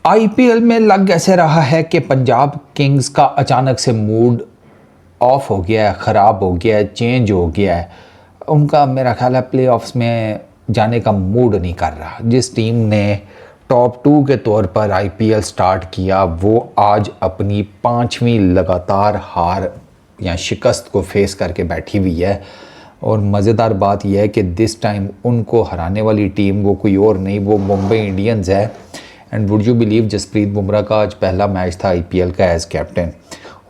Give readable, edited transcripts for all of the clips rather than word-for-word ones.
IPL में लग ऐसे रहा है कि पंजाब किंग्स का अचानक से मूड ऑफ हो गया है, ख़राब हो गया है, चेंज हो गया है। उनका मेरा ख्याल है प्लेऑफ्स में जाने का मूड नहीं कर रहा। जिस टीम ने टॉप 2 के तौर पर आईपीएल स्टार्ट किया वो आज अपनी 5वीं लगातार हार या शिकस्त को फेस करके बैठी हुई है। और मज़ेदार बात यह है कि दिस टाइम उनको हराने वाली टीम वो कोई और नहीं, वो मुंबई इंडियंस है। And would you believe Jasprit Bumrah का आज पहला मैच था आईपीएल का एज कैप्टन,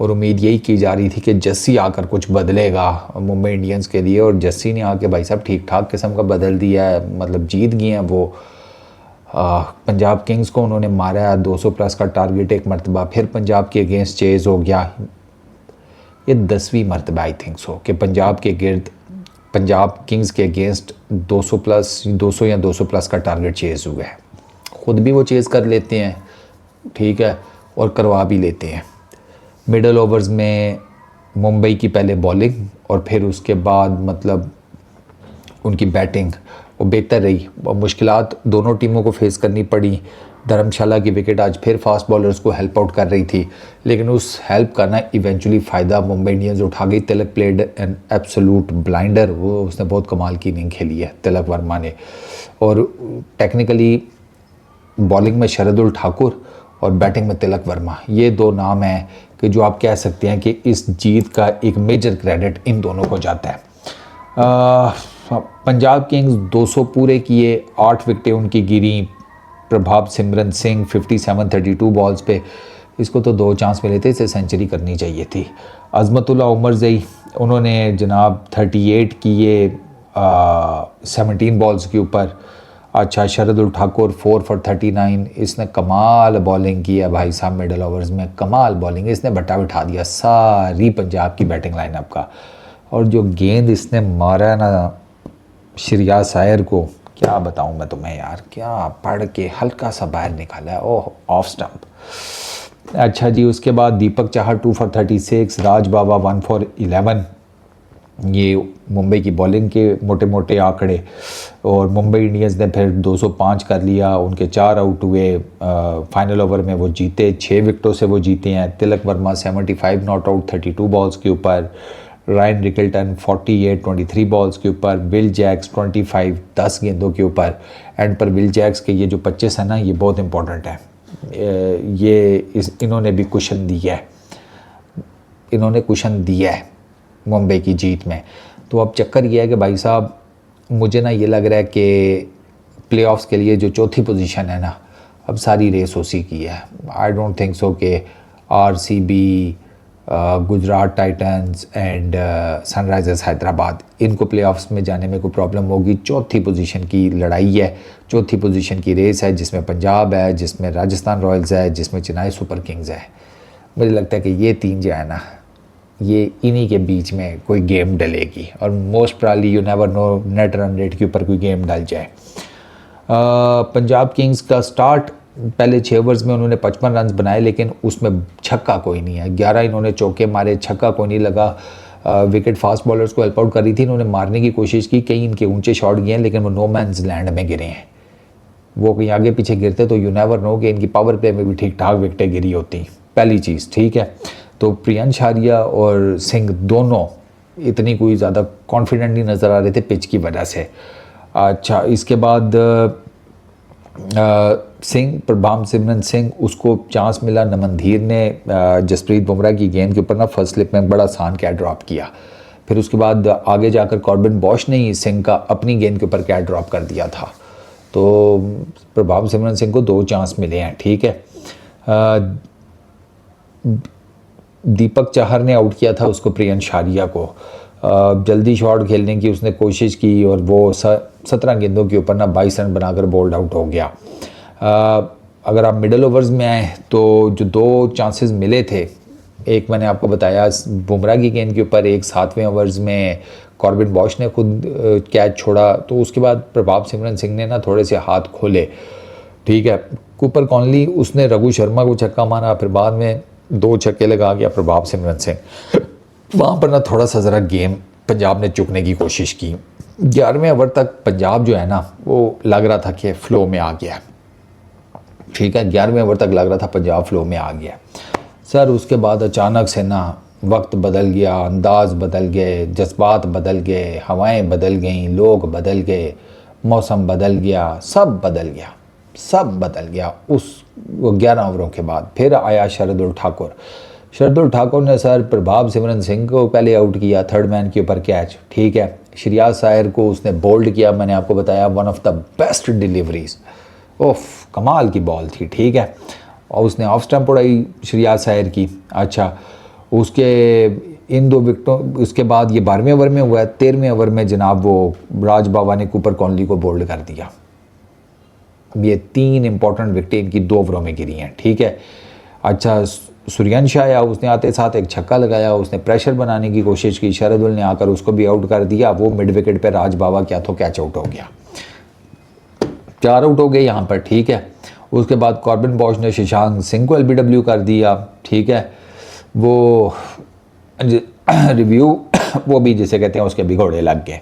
और उम्मीद यही की जा रही थी कि जस्सी आकर कुछ बदलेगा मुंबई इंडियंस के लिए, और जस्सी ने आके भाई साहब ठीक ठाक किस्म का बदल दिया है। मतलब जीत गए हैं वो। पंजाब किंग्स को उन्होंने मारा है, 200 प्लस का टारगेट एक मरतबा फिर पंजाब के अगेंस्ट चेज़ हो गया। ये 10वीं मरतबा आई थिंक सो कि पंजाब के गिर्द पंजाब किंग्स के अगेंस्ट 200 या 200 प्लस का टारगेट चेज़ हुआ है। ख़ुद भी वो चेज़ कर लेते हैं, ठीक है, और करवा भी लेते हैं। मिडल ओवर्स में मुंबई की पहले बॉलिंग और फिर उसके बाद मतलब उनकी बैटिंग वो बेहतर रही। मुश्किलात दोनों टीमों को फेस करनी पड़ी। धर्मशाला की विकेट आज फिर फास्ट बॉलर्स को हेल्प आउट कर रही थी, लेकिन उस हेल्प का ना इवेंचुअली फ़ायदा मुंबई इंडियंस उठा गई। तिलक प्लेड एन एब्सोल्यूट ब्लाइंडर, वो उसने बहुत कमाल की इनिंग खेली है तिलक वर्मा ने। और टेक्निकली बॉलिंग में शरदुल ठाकुर और बैटिंग में तिलक वर्मा, ये दो नाम हैं कि जो आप कह सकते हैं कि इस जीत का एक मेजर क्रेडिट इन दोनों को जाता है। पंजाब किंग्स 200 पूरे किए, 8 विकेटें उनकी गिरी। प्रभाव सिमरन सिंह 57 32 बॉल्स पे, इसको तो 2 चांस मिले थे, इसे सेंचुरी करनी चाहिए थी। अजमतुल्ला उमरजई उन्होंने जनाब 38 किए 17 बॉल्स के ऊपर। अच्छा, शरदुल ठाकुर 4 for 39, इसने कमाल बॉलिंग की है भाई साहब। मिडल ओवर्स में कमाल बॉलिंग, इसने बट्टा बिठा दिया सारी पंजाब की बैटिंग लाइनअप का। और जो गेंद इसने मारा ना श्रेयस अय्यर को, क्या बताऊं मैं तुम्हें यार, क्या पढ़ के हल्का सा बाहर निकाला है, ओह ऑफ स्टंप। अच्छा जी, उसके बाद Deepak Chahar 2 for 36, Raj Baba 1 for 11। ये मुंबई की बॉलिंग के मोटे मोटे आंकड़े। और मुंबई इंडियंस ने फिर 205 कर लिया, उनके 4 आउट हुए। फाइनल ओवर में वो जीते, 6 विकेटों से वो जीते हैं। Tilak Varma 75 not out 32 balls के ऊपर। रायन रिकल्टन 48 23 बॉल्स के ऊपर। विल जैक्स 25 10 गेंदों के ऊपर। एंड पर विल जैक्स के ये जो 25 है ना, ये बहुत इंपॉर्टेंट है। इन्होंने भी कुशन दिया है, इन्होंने कुशन दिया है मुंबई की जीत में। तो अब चक्कर ये है कि भाई साहब मुझे ना ये लग रहा है कि प्लेऑफ्स के लिए जो चौथी पोजीशन है ना, अब सारी रेस उसी की है। आई डोंट थिंक सो कि RCB, Gujarat Titans and Sunrisers Hyderabad, इनको प्लेऑफ्स में जाने में कोई प्रॉब्लम होगी। चौथी पोजीशन की लड़ाई है, चौथी पोजीशन की रेस है, जिसमें पंजाब है, जिसमें राजस्थान रॉयल्स है, जिसमें चेन्नई सुपर किंग्स है। मुझे लगता है कि ये 3 जो है ना, ये इन्हीं के बीच में कोई गेम डलेगी। और most probably you never know, net run rate के ऊपर कोई गेम डल जाए। पंजाब किंग्स का स्टार्ट पहले 6 ओवर्स में उन्होंने 55 रन बनाए, लेकिन उसमें छक्का कोई नहीं है। 11 इन्होंने चौके मारे, छक्का कोई नहीं लगा। विकेट फास्ट बॉलर्स को हेल्प आउट कर रही थी, इन्होंने मारने की कोशिश की, कई इनके ऊंचे शॉट गए हैं, लेकिन वो नो मैंस लैंड में गिरे हैं। वो कहीं आगे पीछे गिरते तो यू नेवर नो कि इनकी पावर प्ले में भी ठीक ठाक विकेटें गिरी होती, पहली चीज़, ठीक है। तो प्रियंश आर्या और सिंह दोनों इतनी कोई ज़्यादा कॉन्फिडेंट नहीं नज़र आ रहे थे पिच की वजह से। अच्छा, इसके बाद सिंह, प्रभाव सिमरन सिंह, उसको चांस मिला। नमनधीर ने जसप्रीत बुमराह की गेंद के ऊपर ना फर्स्ट स्लिप में बड़ा आसान कैच ड्रॉप किया। फिर उसके बाद आगे जाकर कॉर्बिन बॉश ने ही सिंह का अपनी गेंद के ऊपर कैच ड्रॉप कर दिया था। तो प्रभाव सिमरन सिंह को 2 चांस मिले हैं, ठीक है। दीपक चाहर ने आउट किया था उसको, प्रियंश आर्या को। जल्दी शॉट खेलने की उसने कोशिश की और वो 17 गेंदों के ऊपर ना 22 रन बनाकर बोल्ड आउट हो गया। अगर आप मिडल ओवर्स में आए तो जो 2 चांसेस मिले थे, एक मैंने आपको बताया बुमराह की गेंद के ऊपर, एक 7वें ओवर्स में कॉर्बिन बॉश ने खुद कैच छोड़ा। तो उसके बाद प्रभाव सिमरन सिंह ने ना थोड़े से हाथ खोले, ठीक है। कूपर कॉनली उसने रघु शर्मा को छक्का मारा, फिर बाद में 2 छक्के लगा गया प्रभाव सिमरन सिंह। वहाँ पर ना थोड़ा सा ज़रा गेम पंजाब ने चुकने की कोशिश की। 11वें ओवर तक पंजाब जो है ना, वो लग रहा था कि फ़्लो में आ गया। ठीक है, 11वें ओवर तक लग रहा था पंजाब फ्लो में आ गया सर। उसके बाद अचानक से ना वक्त बदल गया, अंदाज बदल गए, जज्बात बदल गए, हवाएं बदल गईं, लोग बदल गए, मौसम बदल गया, सब बदल गया, सब बदल गया। वो 11 ओवरों के बाद फिर आया शरदुल ठाकुर। शरदुल ठाकुर ने सर प्रभाव सिमरन सिंह को पहले आउट किया, थर्ड मैन के ऊपर कैच, ठीक है। श्रेयास सायर को उसने बोल्ड किया, मैंने आपको बताया one of the best deliveries, ओफ कमाल की बॉल थी, ठीक है। और उसने ऑफ स्टंप उड़ाई श्रेयास सायर की। अच्छा, उसके इन 2 विकेटों उसके बाद ये 12वें ओवर में हुआ है। 13वें ओवर में जनाब वो राज बाबा ने कूपर कॉनली को बोल्ड कर दिया। ये 3 इंपॉर्टेंट विकेटें इनकी 2 ओवरों में गिरी हैं, ठीक है। अच्छा, सूर्यवंश आया, उसने आते साथ एक छक्का लगाया, उसने प्रेशर बनाने की कोशिश की, शरदुल ने आकर उसको भी आउट कर दिया। वो मिड विकेट पे राज बाबा क्या तो कैच आउट हो गया, 4 आउट हो गए यहाँ पर, ठीक है। उसके बाद कॉर्बिन बॉश ने शशांक सिंह को LBW कर दिया, ठीक है। वो रिव्यू वो भी जिसे कहते हैं उसके भिगोड़े लग गए।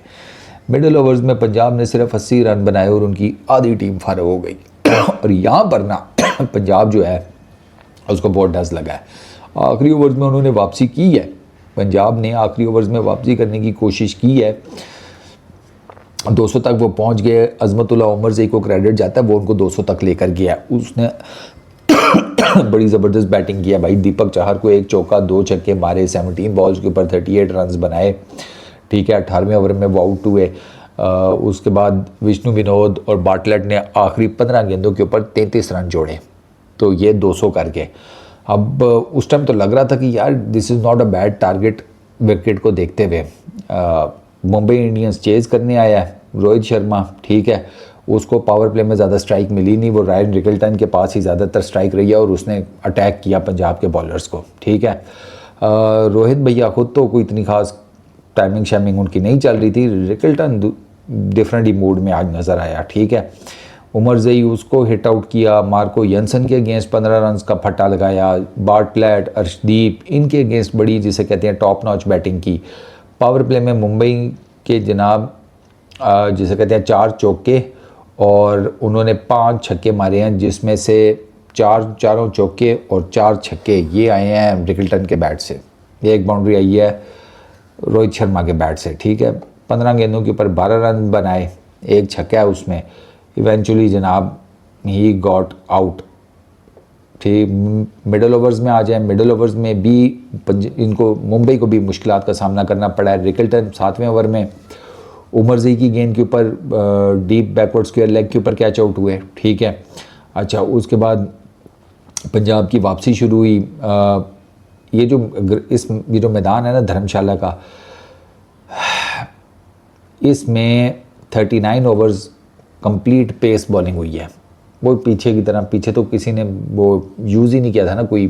मिडिल ओवर्स में पंजाब ने सिर्फ 80 रन बनाए और उनकी आधी टीम फारग हो गई। और यहाँ पर ना पंजाब जो है उसको बहुत डस लगा है। आखिरी ओवर्स में उन्होंने वापसी की है, पंजाब ने आखिरी ओवर्स में वापसी करने की कोशिश की है, 200 तक वो पहुंच गए। अजमतुल्लाह उमर से को क्रेडिट जाता है, वो उनको 200 तक लेकर गया। उसने बड़ी ज़बरदस्त बैटिंग किया भाई। दीपक चाहर को 1 चौका 2 छक्के मारे, 17 बॉल्स के ऊपर 38 रन बनाए, ठीक है। 18वें ओवर में वो आउट हुए। उसके बाद विष्णु विनोद और बाटलेट ने आखिरी 15 गेंदों के ऊपर 33 रन जोड़े, तो ये 200 करके। अब उस टाइम तो लग रहा था कि यार this is not a bad target wicket को देखते हुए। मुंबई इंडियंस चेज़ करने आया है, रोहित शर्मा, ठीक है। उसको पावर प्ले में ज़्यादा स्ट्राइक मिली नहीं, वो रायन रिकल्टन के पास ही ज़्यादातर स्ट्राइक रही है और उसने अटैक किया पंजाब के बॉलर्स को, ठीक है। रोहित भैया खुद तो कोई इतनी खास टाइमिंग शाइमिंग उनकी नहीं चल रही थी। रिकल्टन डिफरेंट ही मूड में आज नज़र आया, ठीक है। उमर जई उसको हिट आउट किया। मार्को यंसन के अगेंस्ट 15 रन का फट्टा लगाया। बार्टलेट, अर्शदीप इनके अगेंस्ट बड़ी जिसे कहते हैं टॉप नॉच बैटिंग की। पावर प्ले में मुंबई के जनाब जिसे कहते हैं 4 चौके और उन्होंने 5 छक्के मारे हैं, जिसमें से चारों चौके और 4 छक्के ये आए हैं रिकल्टन के बैट से। एक बाउंड्री आई है रोहित शर्मा के बैट से, ठीक है। 15 गेंदों के ऊपर 12 रन बनाए, 1 छक्का है उसमें। इवेंचुअली जनाब ही गॉट आउट, ठीक। मिडल ओवर्स में आ जाए, मिडल ओवर्स में भी इनको मुंबई को भी मुश्किलात का सामना करना पड़ा है। रिकल्टन 7वें ओवर में उमर जई की गेंद के ऊपर डीप बैकवर्ड स्क्वायर लेग के ऊपर कैच आउट हुए, ठीक है। अच्छा, उसके बाद पंजाब की वापसी शुरू हुई। ये जो मैदान है ना धर्मशाला का, इसमें 39 ओवर्स कंप्लीट पेस बॉलिंग हुई है। वो पीछे की तरह, पीछे तो किसी ने वो यूज़ ही नहीं किया था ना कोई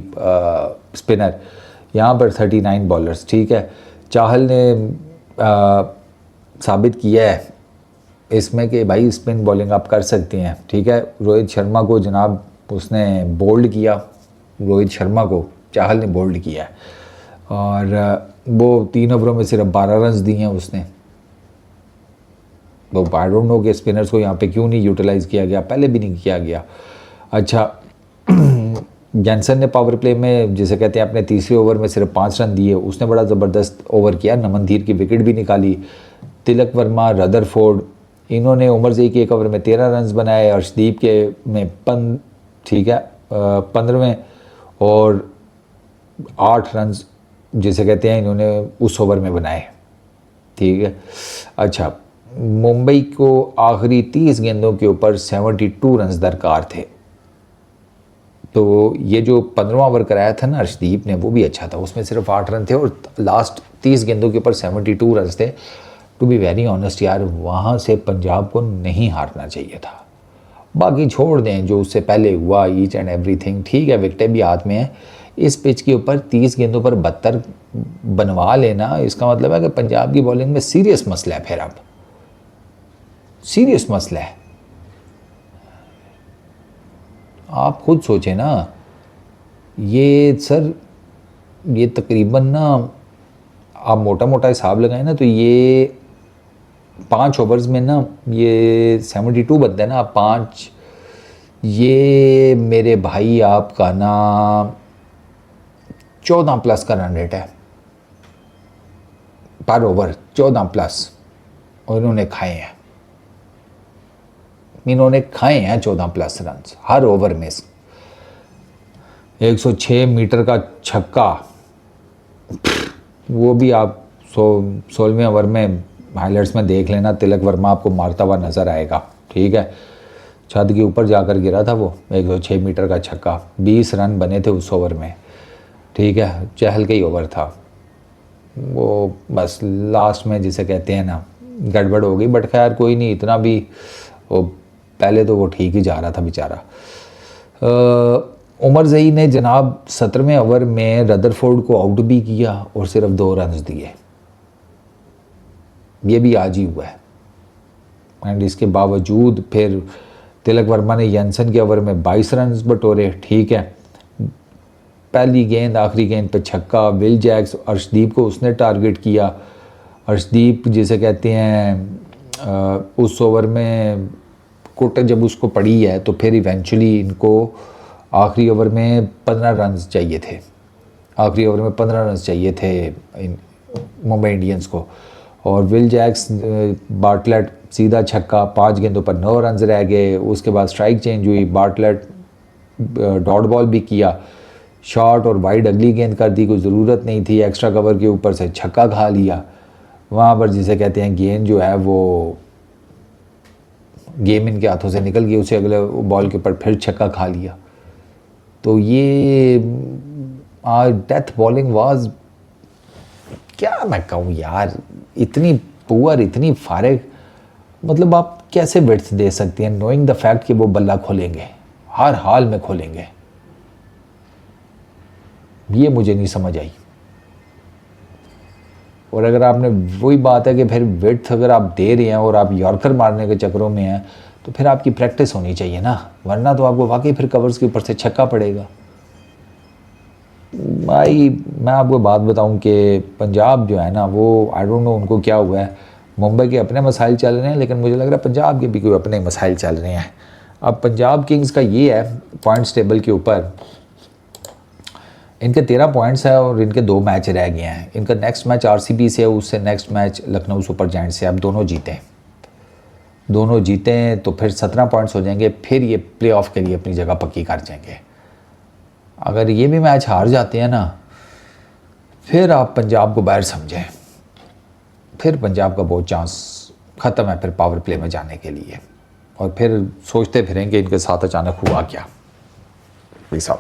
स्पिनर। यहाँ पर 39 बॉलर्स, ठीक है। चाहल ने साबित किया है इसमें कि भाई स्पिन बॉलिंग आप कर सकते हैं, ठीक है। रोहित शर्मा को जनाब उसने बोल्ड किया, रोहित शर्मा को चाहल ने बोल्ड किया है और वो 3 ओवरों में सिर्फ 12 रन दिए हैं उसने। वो आई डोंट नो कि स्पिनर्स को यहाँ पे क्यों नहीं यूटिलाइज़ किया गया, पहले भी नहीं किया गया। अच्छा, जैनसन ने पावर प्ले में जिसे कहते हैं अपने तीसरे ओवर में सिर्फ 5 रन दिए, उसने बड़ा ज़बरदस्त ओवर किया। नमन धीर की विकेट भी निकाली। तिलक वर्मा, रदरफोर्ड इन्होंने उमर जई के 1 ओवर में 13 रन बनाए, अर्शदीप के में ठीक है 15वें और 8 रन जिसे कहते हैं इन्होंने उस ओवर में बनाए, ठीक है। अच्छा, मुंबई को आखिरी 30 गेंदों के ऊपर 72 रन दरकार थे। तो ये जो 15वां ओवर कराया था ना अर्शदीप ने, वो भी अच्छा था, उसमें सिर्फ 8 रन थे और लास्ट 30 गेंदों के ऊपर 72 रन थे। टू बी वेरी ऑनेस्ट यार, वहाँ से पंजाब को नहीं हारना चाहिए था। बाकी छोड़ दें जो उससे पहले हुआ, ईच एंड एवरीथिंग, ठीक है, विकेटें भी हाथ में हैं। इस पिच के ऊपर 30 गेंदों पर 72 बनवा लेना, इसका मतलब है कि पंजाब की बॉलिंग में सीरियस मसला है। फिर अब सीरियस मसला है। आप खुद सोचें ना, ये सर ये तकरीबन ना आप मोटा मोटा हिसाब लगाएं ना, तो ये 5 ओवर्स में ना ये 72 बनता है ना। 5 ये मेरे भाई आपका ना 14 प्लस का रन रेट है पर ओवर, 14 प्लस, और इन्होंने खाए हैं 14 प्लस रन हर ओवर में। 106 मीटर का छक्का, वो भी आप 16वें ओवर में हाइलाइट्स में देख लेना, तिलक वर्मा आपको मारता हुआ नज़र आएगा, ठीक है। छत के ऊपर जाकर गिरा था वो, 106 मीटर का छक्का, 20 रन बने थे उस ओवर में, ठीक है। चहल का ही ओवर था वो, बस लास्ट में जिसे कहते हैं ना गड़बड़ हो गई, बट खैर कोई नहीं, इतना भी वो पहले तो वो ठीक ही जा रहा था बेचारा। उमर ज़ई ने जनाब 17वें ओवर में रदरफोर्ड को आउट भी किया और सिर्फ 2 रन दिए, ये भी आज ही हुआ है। एंड इसके बावजूद फिर तिलक वर्मा ने यंसन के ओवर में 22 रन बटोरे, ठीक है। पहली गेंद आखिरी गेंद पे छक्का, विल जैक्स अर्शदीप को उसने टारगेट किया, अर्शदीप जिसे कहते हैं उस ओवर में कोट जब उसको पड़ी है तो फिर इवेंचुअली इनको आखिरी ओवर में 15 रन चाहिए थे, आखिरी ओवर में 15 रन चाहिए थे मुंबई इंडियंस को, और विल जैक्स बार्टलेट सीधा छक्का, 5 गेंदों पर 9 रन रह गए। उसके बाद स्ट्राइक चेंज हुई, बार्टलेट डॉट बॉल भी किया, शॉर्ट और वाइड अगली गेंद कर दी, कोई ज़रूरत नहीं थी, एक्स्ट्रा कवर के ऊपर से छक्का खा लिया। वहाँ पर जिसे कहते हैं गेंद जो है वो गेम इनके हाथों से निकल गई, उसे अगले बॉल के ऊपर फिर छक्का खा लिया। तो ये डेथ बॉलिंग वाज, क्या मैं कहूँ यार, इतनी पुअर, इतनी फारिग, मतलब आप कैसे विड्थ दे सकते हैं नोइंग द फैक्ट कि वो बल्ला खोलेंगे, हर हाल में खोलेंगे। ये मुझे नहीं समझ आई। और अगर आपने, वही बात है कि फिर विड्थ अगर आप दे रहे हैं और आप यॉर्कर मारने के चक्करों में हैं तो फिर आपकी प्रैक्टिस होनी चाहिए ना, वरना तो आपको वाकई फिर कवर्स के ऊपर से छक्का पड़ेगा। भाई मैं आपको बात बताऊं कि पंजाब जो है ना वो, आई डोंट नो उनको क्या हुआ है, मुंबई के अपने मसाइल चल रहे हैं, लेकिन मुझे लग रहा है पंजाब के भी कोई अपने मसाइल चल रहे हैं। अब पंजाब किंग्स का ये है पॉइंट्स टेबल के ऊपर, इनके 13 पॉइंट्स है और इनके 2 मैच रह गए हैं। इनका नेक्स्ट मैच आरसीबी से है, उससे next match Lucknow super giants से। अब दोनों जीतें तो फिर 17 पॉइंट्स हो जाएंगे, फिर ये प्लेऑफ के लिए अपनी जगह पक्की कर जाएंगे। अगर ये भी मैच हार जाते हैं ना, फिर आप पंजाब को बाहर समझें, फिर पंजाब का बहुत चांस ख़त्म है फिर पावर प्ले में जाने के लिए, और फिर सोचते फिरेंगे इनके साथ अचानक हुआ क्या। भाई साहब